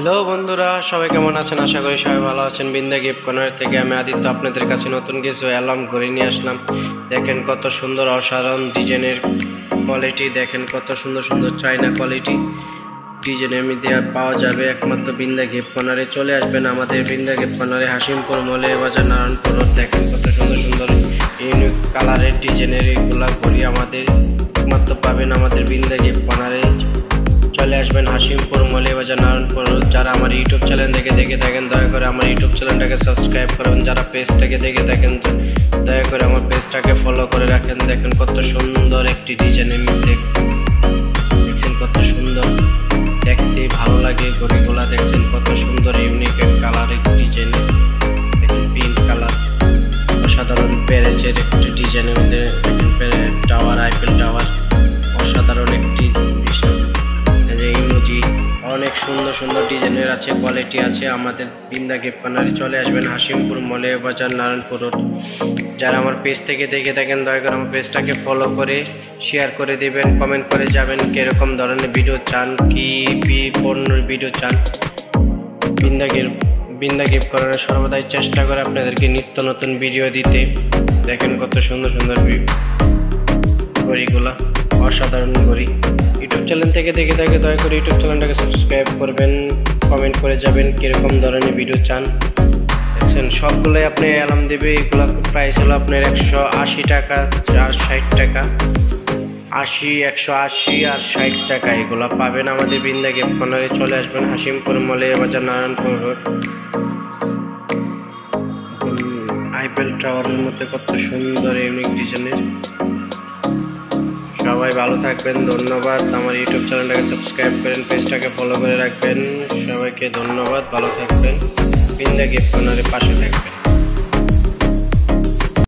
Hello বন্ধুরা, সবাই কেমন আছেন? আশা করি সবাই ভালো আছেন। বিন্দা গিফট কর্নার থেকে আমি আদিত্য আপনাদের কাছে নতুন কিছু অ্যালবাম ঘুরে নিয়ে আসলাম। দেখেন কত সুন্দর অসাধারণ ডিজাইনের কোয়ালিটি, দেখেন কত সুন্দর সুন্দর চায়না কোয়ালিটি ডিজাইনের মধ্যে পাওয়া যাবে একমাত্র বিন্দা গিফট কর্নারে। চলে আসবেন আমাদের বিন্দা গিফট কর্নারে, হাসিমপুর মলে বাজার, নারায়ণপুর রোড। দেখেন কত সুন্দর সুন্দর ইউনিক কালারের ডিজাইনের এইগুলা ঘড়ি আমাদের একমাত্র পাবেন আমাদের বিন্দা গিফট কর্নারে। চলে আসবেন হাসিমপুর মলে বাজার, নারায়ণপুর। যারা আমার ইউটিউব চ্যানেল দেখে থাকেন দয়া করে আমার ইউটিউব চ্যানেলটাকে সাবস্ক্রাইব করুন। যারা পেজটাকে দেখে থাকেন দয়া করে আমার পেজটাকে ফলো করে রাখেন। দেখেন কত সুন্দর একটি ডিজাইনের মধ্যে, দেখছেন কত সুন্দর, দেখতে ভালো লাগে ঘড়িগুলা। দেখছেন কত সুন্দর ইউনিক কালারের ডিজাইনের, দেখেন পিঙ্ক কালার, অসাধারণ প্যারেজের একটি ডিজাইনের মধ্যে। দেখেন টাওয়ার, আইফেল টাওয়ার, অসাধারণ একটি ইমোজি, অনেক সুন্দর সুন্দর ডিজাইনের আছে, কোয়ালিটি আছে আমাদের বিন্দা গিফট কর্নারে। চলে আসবেন হাসিমপুর মলে বাজার, নারায়ণপুর রোড। যারা আমার পেজ থেকে দেখে থাকেন দয়া করে আমার পেজটাকে ফলো করে শেয়ার করে দিবেন, কমেন্ট করে যাবেন কিরকম ধরনের ভিডিও চান, কি পণ্যের ভিডিও চান। বিন্দা গিফট কর্নারে সর্বদাই চেষ্টা করে আপনাদেরকে নিত্য নতুন ভিডিও দিতে। দেখেন কত সুন্দর সুন্দর ঘড়িগুলা, অসাধারণ ঘড়ি। ইউটিউব চ্যানেল থেকে দেখে থাকে দয়া করে ইউটিউব চ্যানেলটাকে সাবস্ক্রাইব করবেন, কমেন্ট করে যাবেন কিরকম ধরনের ভিডিও চান। দেখছেন সবগুলোই আপনি অ্যালার্ম দেবে। এগুলো প্রাইস হলো আপনার 180 টাকা আর 60 টাকা, 180 আর 60 টাকা এগুলো পাবেন আমাদের বিন্দা গিফট কর্নারে। চলে আসবেন হাসিমপুর মলে বাজার, নারায়ণপুর রোড। আইফেল টাওয়ারের মধ্যে কত সুন্দর ইউনিক ডিজাইনের। সবাই ভালো থাকবেন, ধন্যবাদ। আমার ইউটিউব চ্যানেলটাকে সাবস্ক্রাইব করেন, পেজটাকে ফলো করে রাখবেন। সবাইকে ধন্যবাদ, ভালো থাকবেন, বিন্দা গিফট কর্নারের পাশে থাকবেন।